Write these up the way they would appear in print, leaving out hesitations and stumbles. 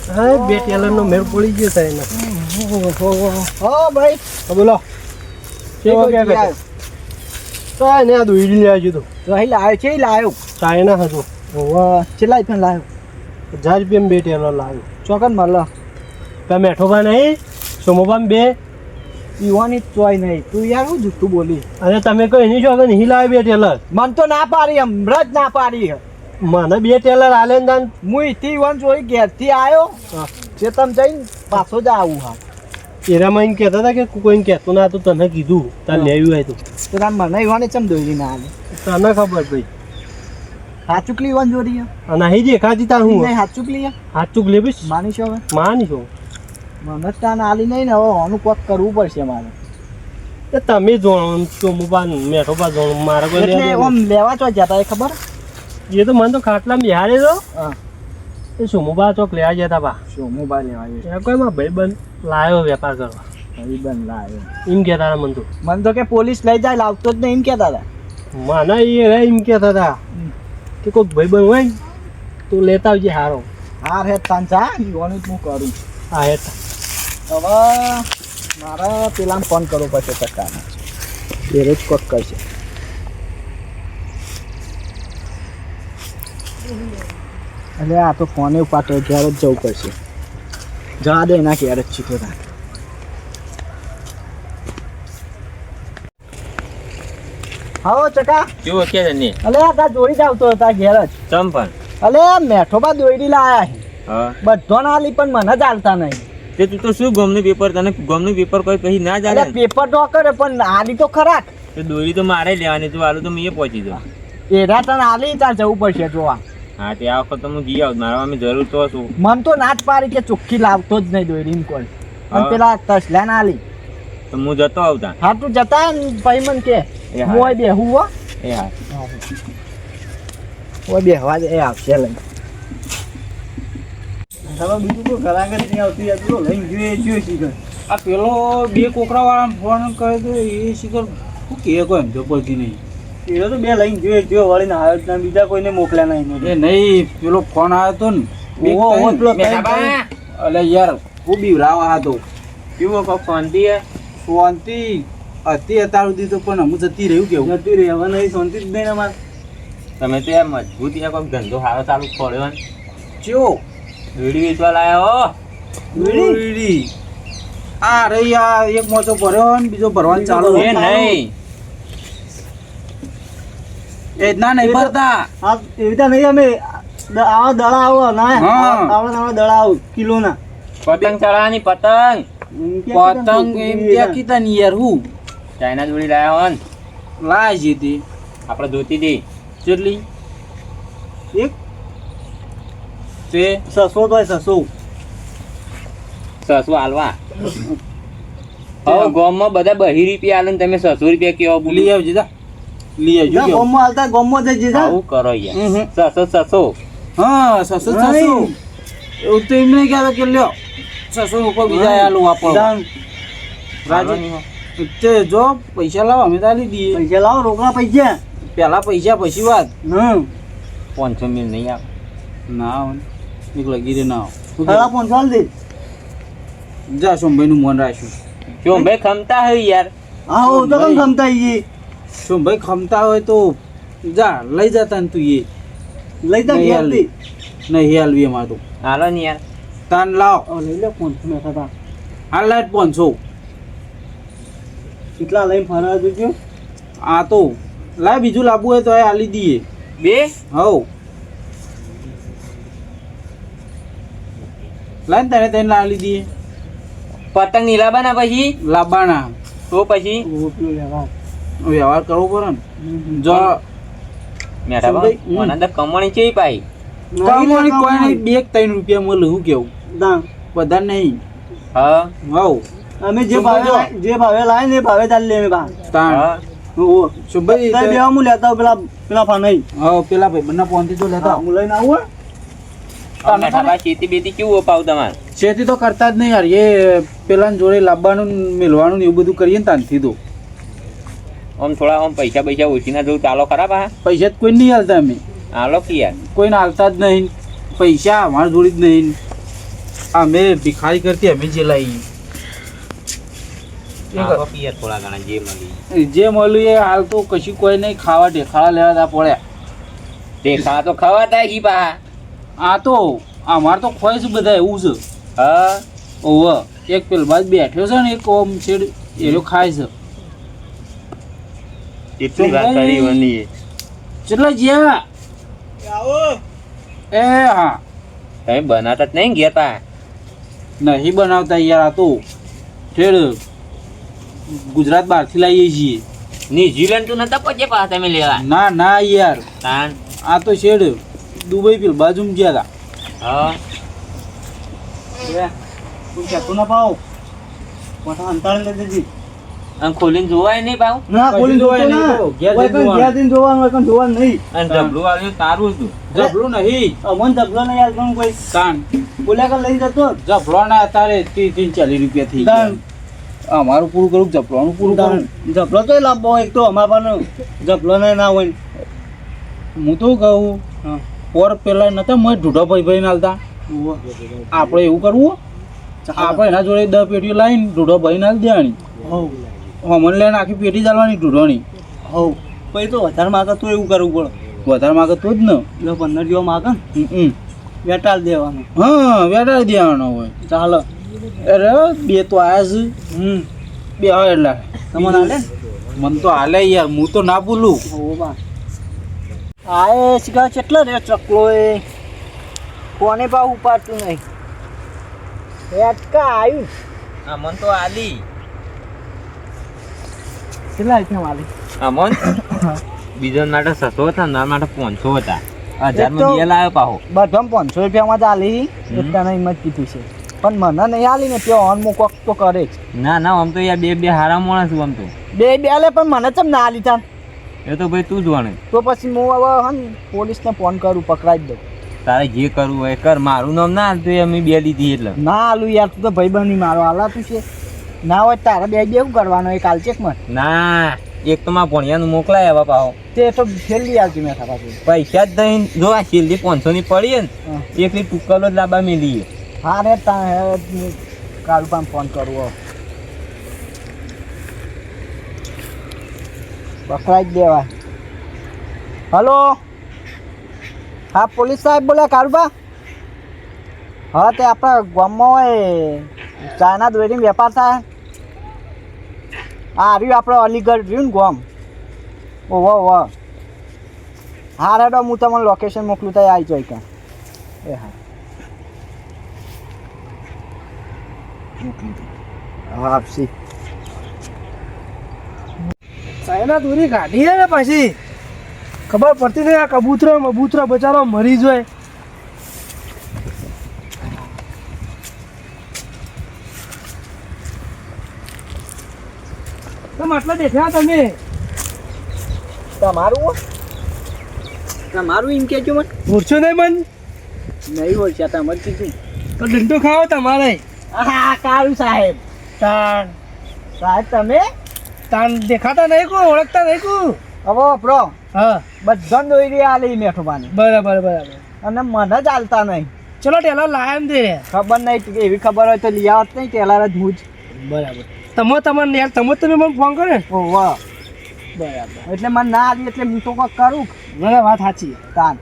હા બે ટેલરનો મેળ પડી ગયો થાય ને. હા ભાઈ બોલો કેવો કે કાંઈ ને આ દોડી લઈ આવજો તો અહીં લાવ્યો છે લાવ્યો ચાઇના હતો કેટલા રૂપિયા લાવ્યો 1000 રૂપિયા બે ટેલર લાવ્યો. ચોકન મળે તમે મેઠોબા નહીં સોમોબામ બે પીવાની ચોય નહીં તું યાર હું જુઠ્ઠું બોલી અને તમે કહો એની શું નહીં લાવે બે ટેલર મન તો ના પાડી હમણાં જ ના પાડી મને બે ટેલર આલે ને તાન હું ઇથી વન જોઈ ઘેરથી આવ્યો ચેતમ જઈને પાછો જ આવું હા એરામાં એમ કહેતા હતા કે કોઈને કહેતો ના તો તને કીધું તાર લેવું હોય તો તાર મને ઈવાને ચમ દોરી ના આવે તને ખબર ભાઈ હાચુકલી ઈવાન જોડી અને અહીં દેખાતી તાર હું નહીં હાચુકલી હાચુક લેવીશ માનીશ હવે માનીશું મને તાન આલી નહીં ને હવે આનું કોક કરવું પડશે મારે એ તમે જોણો ચોમુબા મેઠોબા જોણો મારે કોઈ એટલે આમ લેવા ચો જતા એ ખબર એ તો મને તો ખાટલામાં બિહારે તો હા એ સોમુબા ચોક લેવા જતા બા શું મોબાઈલ લેવા આવ્યો એ કોઈ માં ભાઈબંધ લાવ્યો વેપાર કરવા ભાઈબંધ લાવ્યો એમ કહેતા હતા મને તો કે પોલીસ લઈ જાય લાવતો જ નહીં એમ કહેતા હતા મને એ રે એમ કહેતા હતા કે કોઈક ભાઈબંધ હોય ને તો લેતા આવજે હારો હાર હે તાન જા ઈવાનું જ હું કરું હા હે હવે મારા પેલાને ફોન કરવો પડશે ટકાને એ રોજ કોક કરશે એટલે આ તો ફોને ઉપાડતો ઘેર જ જવું પડશે જવા દે એના ઘેર જ છીકો તા હા ચકા કેવું કે છે ને અલે આ તા જોડી જ આવતો હતા ઘેર જ ચંપન અલે મેઠોબા દોયડી લાયા છે હા બધો ના આલી પણ મને જ આલતા નહીં તે તું તો શું ગમનું પેપર તને ગમનું પેપર કોઈ કહી ના અલે જાણે પેપર તો કરે પણ આલી તો ખરા તે દોરી તો મારે લેવાની તું આલું તો મેં પહોંચી જાઉં એરા તને આલી તાર જવું પડશે જોવા હા તે આ વખત તો હું જઈ આવું મારા અમે જરૂર તો શું મન તો ના જ પાડી કે ચોખ્ખી લાવતો જ નહીં દોરી એમ કોઈ અને હા. પેલા તસલા ના આલી તો હું જતો આવતા હા તું જતા ને પછી મને કે એ હા. મોય બેહું હો એ હા ઓય બેહવા દે એ આવશે લઈ હવે બીજું કોઈ ઘરાગર નહીં આવતી હતું લઈને જોઈએ જોઈએ શીખર આ પેલો બે કોકરા વાળાને ફોન કરે તો એ શીખર શું કહે કોઈ સમજો પડતી નહીં એ તો બે લઈને જોઈએ જોઈએ વળીને આવ્યો જ ના બીજા કોઈને મોકલ્યા નહીં એ નહીં પેલો ફોન આવ્યો તો ને બે ઓહો, ત્રણ- પેલો મેઠાબા, અલે યાર હું બીવરાવા હતો કેવું કોક શાંતિ હે શાંતિ હતી અત્યાર સુધી તો પણ હું જતી રહ્યું કેવું જતી રહી હવે નહીં શાંતિ જ નહીં અમારે તમે તો યાર મજબૂત યાર કોઈક ધંધો સારો ચાલુ ખોલ્યો ને ચો દોરી વેચવા લાયા હો વીડી આ રહી આ એક મોચો ભર્યો ને બીજો ભરવાનું ચાલુ એ નહીં એ ના નહીં ભરતા આ એવી રીતે નહીં અમે આવા દડા આવો ના હા. આવા દડા આવો કિલોના પતંગ ચડાવવાની પતંગ પતંગ એમ ક્યાં કીધા ને યાર હું ચાઇના દોરી લાયા હો ને લાય છે તે આપણે ધોતી હતી કેટલી એક તે 600 તો 600 600 હાલવા હવે ગામમાં બધા 2 રૂપિયા આલે ને તમે 600 રૂપિયા કેવો લઈ બોલી આવજે જા લઈ આવજો ના કેવું? ગોમમાં હાલતા ગોમમાં જઈ જતા આવું કરો યાર 600 હા 600 એવું તો એમ નહીં કહેતા કે લ્યો 600 ઉપર બીજા આલું વાપરો રાજી તે જો પૈસા લાવો અમે તાલી દઈએ પૈસા લાવો રોકડા પૈસા પેલા પૈસા પછી વાત હમ 500 મિલ નહીં આપ ના આવે ને. એક લગી રે ના આવે. શું સાડા કહેવું? 500 દે જા સોમભાઈ નું મન રાખ્યું ક્यों ભાઈ ખમતા હે યાર હા હું તો કેમ ખમતા ઈ સોમભાઈ ખમતા હોય તો જા લઈ જતા ને તું એ લઈ જા નહીં ઘેરથી હાલવી. નહીં હાલવી અમારે તો હાલો ને યાર તાન લાવ લઈ લે 500 મેઠા હતા હાલ લાઈટ 500 કેટલા લઈને ફરવા જોજો આ તો લાય બીજું લાવવું હોય તો એ હાલી દઈએ બે હવ લાય ને તારે તને લાવી દઈએ પતંગ નીલાબાના પછી લાવવાના તો પછી રોટલો લેવા વ્યવહાર કરવો પડે ને જો મેઠા સંભાઈ, બા મને તો કમાણી છે પાઈ કમાણી કોઈ નહીં 2-3 રૂપિયા મળે હું કેવું ના બધા નહીં હા હવ અમે જે સંભાઈ ભાવે જે ભાવે લાવે ને એ ભાવે ચાલી લે અમે બા તાણ હા ઓ સુભાઈ તારે બે હું લેતા આવું પેલા પેલા ફા નહીં હવ પેલા ભાઈ બંને પોંથી તો લેતા હું લઈને આવું હો. હવે મેઠા બા ખેતી બેતી કેવું અપાવ તમારે ખેતી તો કરતા જ નહીં યાર એ પેલા જોડે લાવવાનું ને મેળવાનું ને એવું બધું કરીએ ને તાનથી તો આમ થોડા આમ પૈસા પૈસા ઓછીના જવું ચાલો ખરા પા પૈસા જ કોઈ નહીં હાલતા અમે હાલો કે યાર કોઈને હાલતા જ નહીં પૈસા અમારા જોડે જ નહીં અમે ભિખારી કરતી અમે જે લાવી આવો પિયર થોડા ઘણા જે મળી જે મળ્યું એ હાલ તો કશું કોઈ નહીં ખાવા ઢેખાડા લેવા તા પડ્યા તે ખા તો ખવાતા ઈ પા આ તો અમાર તો ખોય છે બધા એવું છે હા ઓવ એક પેલ બાદ બેઠ્યો છે ને એક ઓમ છેડ એરો ખાય છે એટલી વાત કરી વની કેટલા જ્યાં એ હા તમે બનાવતા જ નહીં ગયા તા નહીં બનાવતા યાર આ તો છેડ ગુજરાત બહારથી લાવીએ છીએ ન્યુઝીલેન્ડ તો નતા પહોંચે પા તમે લેવા ના ના યાર તાન આ તો છેડ દુબઈ પેલ બાજુમાં ગયા હા તું કહેતો ના પાવ પાછા અંતાળે લઈ દેજી અને ખોલીને જોવાય નહીં પાવ ના કોલી જોવાય નહીં ના તો ઘેર કોઈ જઈને પણ ઘેર જઈને જોવાનું હોય પણ જોવાનું નહીં અને ડબલું આવ્યું તારું હતું જબલું નહીં અમન જબલો નહીં યાર પણ કોઈ તાન બોલ્યા કર લઈ જતો જફલો ના અત્યારે 30-40 રૂપિયા થઈ ગયા અમારું પૂરું કરું જફલોનું પૂરું કરું જબલો તો લાભો એક તો અમારા પણ જબલો ને ના હોય હું તો કહું પોર પેલા નતા મેં ઢૂઢો ભાઈ નાલતા આપણે એવું કરવું આપણે એના જોડે 10 પેટીઓ લાવીને ઢૂઢો ભાઈ નાલ દેવાની હમણ લઈને આખી પેટી ચાલવાની ઢૂઢોની હવ પછી તો વધારે માગે તો એવું કરવું પડે વધારે માગે તો જ ને એટલે 15 જેવો માગે ને વેટાળ દેવાનું હા વેટાડી દેવાનો હોય ચાલો અરે બે તો આયા છે બે હોય એટલે તમને હાલે મને તો હાલે યાર હું તો ના ભૂલું હો બા આએ શીખા કેટલો રે ચકલો એ કોને પા ઉપાડતું નહીં હેટકા આવ્યું અમન તો આલી કેટલા રૂપિયા વાલી અમન બીજા માટે 600 હતા ના માટે 500 હતા 1000 માં બે લાવ્યો પાહો બધા 500 રૂપિયામાં જ આલી એટલા હિંમત કીધી છે પણ મને નહીં આલી ને ત્યાં ઓન મૂકો તો કરે જ ના ના આમ તો યાર બે હારા માણસ છું આમ તો બે લે પણ મને ચમ ના આલી તાન એ તો ભાઈ તું જ વણે તો પછી હું હવે હન પોલીસને ફોન કરું પકડાઈ જ દઉં તારે જે કરવું હોય કર મારું નામ ના હાલતું અમે બે લીધી એટલે ના આલું યાર તું તો ભાઈ બની મારો હાલાતું છે ના હોય તારે બે શું કરવાનો એક આલચેકમાં ના એક તો માં ભણિયાનું મોકલાય હવે પાહો તે તો છેલ્લી આવતી મેં થતા પૈસા જ દઈ જો આ છેલ્લી 500 ની પડી ને એકલી ટુકલો જ લાંબા મેલી હા રે તા કાલ પણ ફોન કરવો પકડાઈ જ દેવાય હલો હા પોલીસ સાહેબ બોલ્યા કારુબા હા તે આપણા ગામમાં હોય ચાઇના દોરીનો વેપાર થાય હા રહ્યું આપણે અલીગઢ રહ્યું ને ગામ ઓહો ઓહો હા રેડો હું તમને લોકેશન મોકલું તો આવી જાય કાં એ હા હા આપશી ચાઇના દોરી કાઢી હે ને પછી ખબર પડતી નહીં આ કબૂતરો બચારો મરી જાય તમે આટલા દેખ્યા તમે તમારું એમ કહેજો મને ઓછો નહીં મન નહીં હોય છે તમારે કીધું તો દંડો ખાવો તમારે હા કારું સાહેબ તાણ સાહેબ તમે તાણ દેખાતા નહીં કો ઓળખતા નહીં કો હવે પ્રો હા બધા દોરી આલી મેઠો પાણી બરાબર અને મને જ હાલતા નહીં ચલો ટેલર લાયા એમ દે ખબર નહીં એવી ખબર હોય તો લઈ આવત નહીં ટેલર જ હું જ બરાબર તમને યાર તમે મને ફોન કર્યો ને ઓ વાહ બરાબર એટલે મને ના આવી એટલે હું તો કંઈક કરું મને વાત સાચી તાન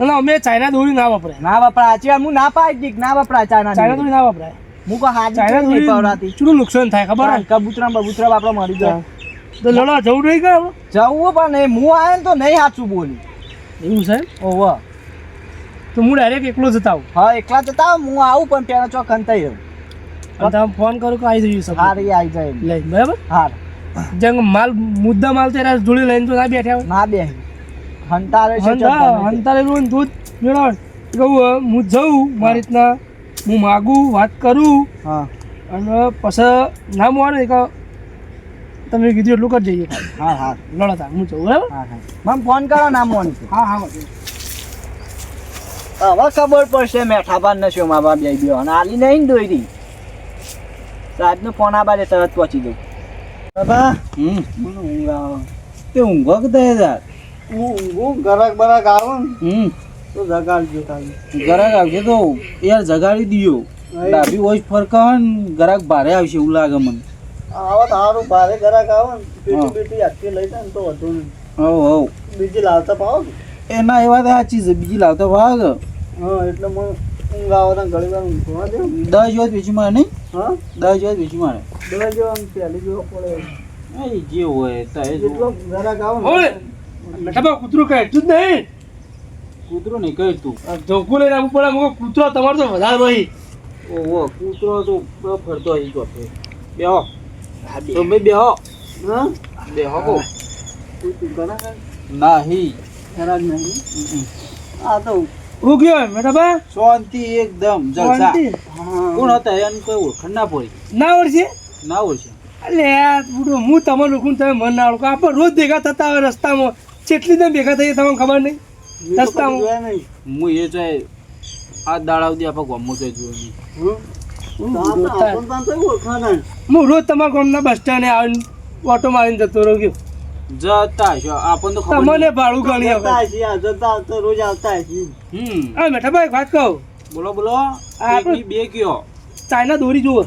ના અમે ચાઇના દોરી ના વપરાય ના વપરાય આચી વાર હું ના પાડી દીક ના વપરાય ચાઇના ચાઇના દોરી ના વપરાય હું કોઈ હાથ ચાઇના નહીં દોરી પવરાતી ચૂરું નુકસાન થાય ખબર હે? કબૂતરા બબૂતરા આપણે મરી જાય તો લડવા જવું નહીં કે જવું પણ નહીં હું આવ્યો ને તો નહીં સાચું બોલી એવું છે ઓહો તો હું ડાયરેક્ટ એકલો જતા આવું હા એકલા જતા હું આવું પણ પેલા ચોક અંતાઈ રહ્યો અને તમે ફોન કરો કે આવી જઈએ સબ હારી આવી જાય લઈ બરાબર હાર જેમ માલ મુદ્દા માલ તેરા જોડી લઈને તો ના બેઠા હોય ના બે હંતારે છે હંતારેલું દૂધ મેળવ કહું હું જઉં મારી રીતના હું માગું વાત કરું હા અને પછી ના મોને કે તમે કીધું એટલું કરી જઈએ હા હા લડતા હું જઉં બરાબર હા હા મને ફોન કરો ના મોન હા હા વાંધો હવે ખબર પડશે મેઠા પાન નશો મા બાપ જઈ ગયો અને આલી નહીં ને દોરી સાહેબનો ફોન આ બાજુ તરત પહોંચી દઉં બાબા મને ઊંઘ આવે તે ઊંઘો કે દે યાર ઊંઘું ગરાક બરાક આવે ને તો જગાડજો ખાલી ઘરાક આવશે તો યાર જગાડી દિયો ડાબી હોય ફરક ગરાક ભારે આવશે એવું લાગે મને. આવો તો સારું ભારે ગરાક આવે ને હા. પેટી બેટી આખી લઈ જાય ને તો વધુ નહીં. હવ હવ બીજી લાવતા પાવો ને. એના એવા તો સાચી છે બીજી લાવતા ભાગ હા એટલે મને ઊંઘ આવે તો ઘણી વાર ઊંઘવા દે. 10 જેવા વેચી મારે નહીં હા 10 જેવા વેચી મારે. બે જો આમ પહેલી જો પડે એ જે હોય તો એ જેટલો ગરાક આવે ઓય મેઠાબા કૂતરું કાઢ્યું જ નહીં કૂતરો નહીં કહે તું. આ ધોકું લઈને આવવું પડે મુકો કૂતરો તમારો તો વધારે ભાઈ ઓહો કૂતરો તો ફરતો આવી ગયો બેહો તો ભાઈ બેહો હા બેહો કો તું ગરાક નહીં ગરાક નહીં આ તો હું ગયો મેઠાબા શાંતિ એકદમ જલસા. શાંતિ. હા કોણ હતા એને કોઈ ઓળખાણ ના પડી ના ઓળશે ના ઓળખે. અલે યાર બુડો હું તમારું ઓળખું તમે મન ના ઓળખો આપણે રોજ ભેગા થતા હોય રસ્તામાં કેટલી દમ ભેગા થઈએ તમને ખબર નહીં રસ્તામાં જોયા નહીં. હું એ ચાહે આ દાડા સુધી આપણે ગામમાં ચાહે જોયો નહીં. તો આ તો આપણને તો ઓળખાણ જ. હું રોજ તમારા ગામના બસ સ્ટેન્ડે આવીને ઓટો મારીને જતો રહ્યો ગયો જતા હશો આપણને તો ખબર તમને ભાડું ગણી જતા હવે હશી, આ જતા આવતા રોજ આવતા હશી. નહીં. હા મેઠાભાઈ એક વાત કહું બોલો બોલો આપણે- એકની બે કયો ચાઇના દોરી જુઓ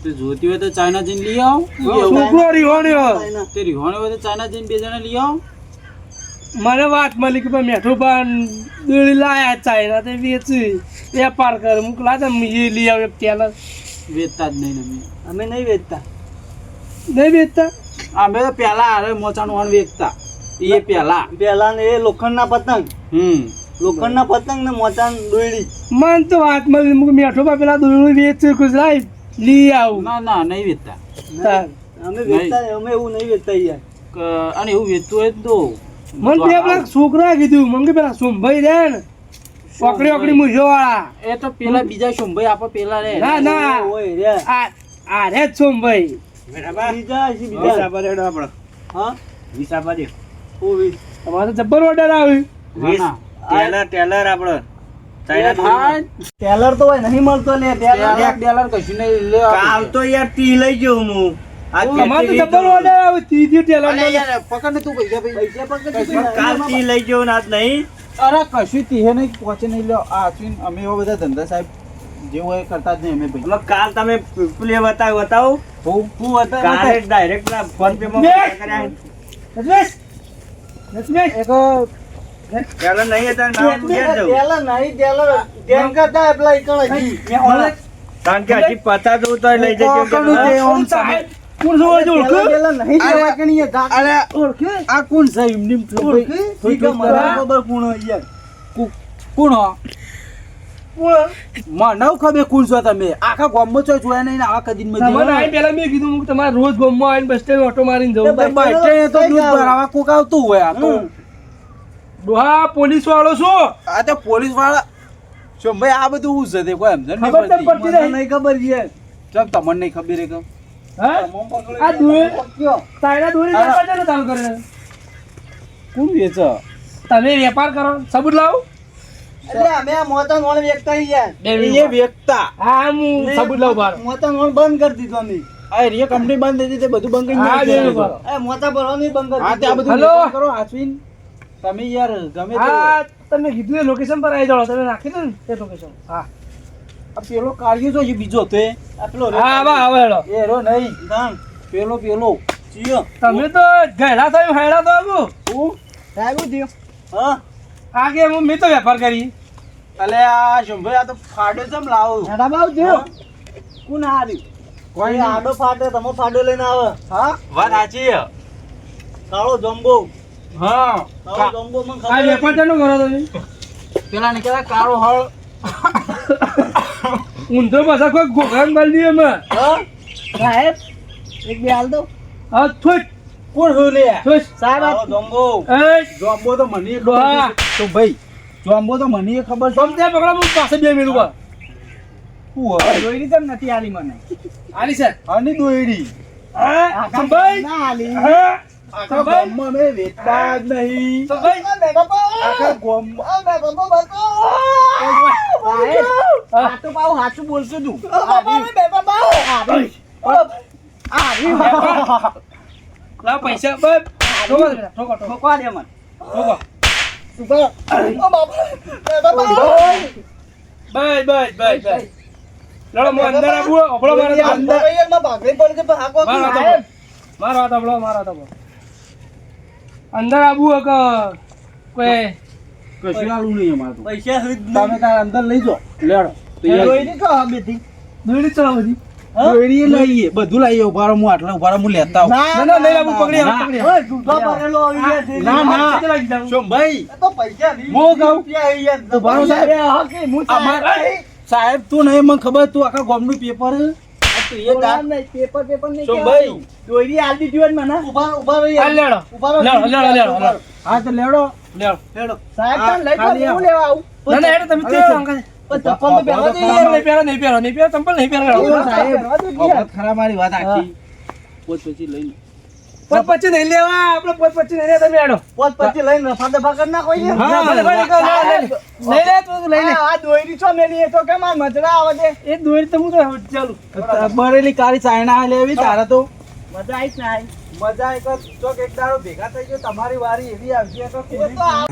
તે જોતી હોય તો ચાઇના જઈને લઈ આવ. છોકરો રીહોણ્યો તે રીહોણી હોય તો ચાઇના જઈને બે જણા લઈ આવ. મને વાત મળી કે ભાઈ મેઠું પણ દોરી લાયા ચાઇના તે વેચી વેપાર કરે મોકલા તો એ લઈ આવે ત્યાં વેચતા જ નહીં ને અમે. અમે નહીં વેચતા. નહીં વેચતા અમે તો પહેલા હારે મોચાનું વાણ વેચતા એ પહેલા. પેલા ને એ લોખંડના પતંગ લોખંડના પતંગ ને મોચાન દોયડી. મન તો વાત મળી મુક મેઠું પણ પેલા દોરી વેચી ગુજરાત લઈ આવું ના ના નહીં વેચતા. તાર. અમે વેચતા નહીં, અમે એવું નહીં વેચતા યાર. અને એવું વેચતું હોય તો મને બે પેલા છોકરા કીધું મને કે પેલા સોમભાઈ રે ને ઓકડી ઓકડી મૂછો વાળા એ તો પેલા બીજા શોભાઈ આપણે પેલા રે. ના ના ઓય રે. આ રે જ સોમભાઈ બીજા હશી, બીજા. હા ઓ વીસ. તમારે તો જબ્બર ઓર્ડર આવ્યું ના, ના. હા, ટેલર તો હોય નહીં મળતો લે ટેલર. $1 કશું નહીં લે આપણે. તો યાર ટી લઈ જઉં હું. તમારે તો જબ્બર ઓર્ડર આવ્યું ત્રીજી ટેલર અરે યાર, પકડ ને તું પૈસા ભાઈ. પૈસા પણ કશું નહીં. લઈ જવું આજ નહીં. અરે કશું તીહે નહીં પહોંચે નહીં લ્યો. આ અશ્વિન અમે એવા બધા ધંધા સાહેબ જે હોય એ કરતા જ નહીં અમે ભાઈ. કાલ તમે પેલી બતાવો હું કાલે ડાયરેક્ટ ફોન પે માં બે. પૈસા કર્યા. રજનીશ એક ટેલર નહીં હતા નામ ઘેર જવું. ટેલર નહીં, ટેલર. ટેમ કરતા પેલા ઈકણ હજી. કારણ કે હજી પતા જવું તો લઈ જજો કે કોણ તે ના. ઓમ સાહેબ? કોણ જોવા જો ટેલર ટેલર નહીં અરે. જવાય કે નહીં એ ગાંઠ. અરે ઓળખે? આ કોણ છે એમની ઓળખે? ઈ કે મને ખબર કોણ હોય યાર. કોણ હો? મને ખબર કોણ છો તમે આખા ગામમાં છો જોયા નહીં ને આવા કદી તમારે આઈ પહેલા મેં કીધું હું તમારે રોજ ગામમાં આવીને બસ સ્ટેન્ડ ઓટો મારીને જવું તો બેઠે તો દૂધ ભરાવા કોક આવતું હોય. આ તો ડોહા પોલીસ વાળો શું આ તો પોલીસ વાળા શું ભાઈ આ બધું શું છે તે કોઈ સમજણ નહીં ખબર તો પડતી. પડતી મને નહીં ખબર યાર. ચમ તમને નહીં ખબર હે કે હા આ દોરી તાયના દોરી વેપાર ચાલુ ચાલુ કરે કોણ વેચે? તમે વેપાર કરો સબૂત લાવો એટલે અમે આ મોટા નોણ વેચતા યાર. એ વેચતા હા હું સબૂત લાવું બાર મોટા નોણ બંધ કરી દીધો અમે. આ રિયા કંપની બંધ હતી તે બધું બંધ કરી હા, નાખ્યું. બે વાર. એ મોટા ભરવાનું બંધ હા કરી તે આ દીધું. બધું હલો. વેચાણ કરો અશ્વિન. તમે યાર ગમે તે હા તમે કીધું એ લોકેશન પર આવી જાઓ તમે નાખી દો ને તે લોકેશન હા આ પેલો કાઢ્યો તો એ બીજો તે આ પેલો રે. હા બા હવે હેડો. એ રો નહીં દાણ. પેલો પેલો ચિયો. તમે તો ગયડા થયું હેડા તો આવું હું? સાહેબ હું થયું? હા. આગે હું મેં તો વેપાર કરી અલે આ શંભાઈ આ તો ફાડો ચમ લાવો હેડા બાવ થયું? કોણ હાર્યું? કોઈ આડો ફાટે તમે ફાડો લઈને આવે. હા? વાત સાચી છે. કાળો જમ્બો. હા કાળો જમ્બો મને આ ખબર વેપાર ચાલુ કરો તમે પેલા નીકળ્યા કાળો હળ ઊંધો પાછા કોઈ ઘોઘાન બાંધી અમે હા? સાહેબ એક બે હાલ દો. હા થોટ કોણ હોય લે થોટ સાહેબ આ કાળો જમ્બો એ જોમ્બો તો મને ડોહા. ખબર છે. તો ભાઈ જોમ્બો તો મને ખબર છે. સમજ્યા પકડા હું પાસે બે મિનિટ ઉપર શું હોય? જોઈ કેમ નથી આલી મને? આલી સર આની દોયડી હા સંભાઈ ના આલી. હા આખા ગામમાં અમે વેચતા જ નહીં. સંભાઈ આખા ગામમાં સાહેબ આ તો પાછું સાચું બોલશું તું. લાવ પૈસા બસ ઠોકો દે, ઠોકો ઠોકો ઠોકવા દે મને. ઠોકો ઉપર. બસ બસ બસ બસ લડો હું અંદર આવું આપણો મારો તો અંદર માં ભાગલી પડી છે પણ હાકો મારો વાત સાંભળો. મારો વાત સાંભળો, મારો વાત સાંભળો. અંદર આવું કે કોઈ કશું આલું નહીં અમારે તો. પૈસા તમે તાર અંદર લઈ જાઓ લેડો દોરી તો હમેથી દોડી ચલો બધી. દોરી લઈએ બધું લઈએ ઉભા રહો, હું આટલા ઉભા રહો, હું લેતા આવું. ના ના નહીં લાવું, પકડી આવો, પકડી આવો. ઓય જૂઠો ભરેલો આવી ગયા છે. ના, ના. કેટલા લાગી જાવ? શોમભાઈ એ તો પૈસા નહીં. હું કહું. રૂપિયા આવી ગયા. તો ભારો સાહેબ. અરે હા કે હું અમાર- સાહેબ તું નહીં મને ખબર, તું આખા ગામનું પેપર પેપર નહીં શોમભાઈ દોરી આલતી જોઈ મને ઉભા રહી આ લેડો. ઉભા રહો. લેડો, લેડો, લેડો, લેડો. હા તો લેડો લેડો. સાહેબ તમે લઈ ખાલી જાઓ, આવો. હું લેવા આવું ના ના હેડો તમે તે અંકલ. પણ ચપ્પલ તો પહેરવા દે ચંપલ નહીં પહેરો, નહીં પહેરો, નહીં પહેરો, ચંપલ નહીં પહેરો. ઓ સાહેબ પહેરવા દે યાર. વખત ખરા મારી વાત આખી પોત પછી લઈ પોત પછી નહીં લેવા, આપણે પોત પછી નહીં લેવા, તમે હેડો. પોત પછી લઈને રફા દફા કરી નાખો યાર. ના, ભલે, ભલે, લઈ લે, તું લઈ લે. આ દોરી છો મેલી એ તો કેમ આ મજરા આવે છે એ દોરી તો હું તો ચાલુ. બરેલી કાળી ચાઇના લેવી તારા તો મજા આવી જ ના આવી. મજા એક ચોક એક દાડો ભેગા થઈ ગયો તમારી વારી એવી આવશે તો એ તો આ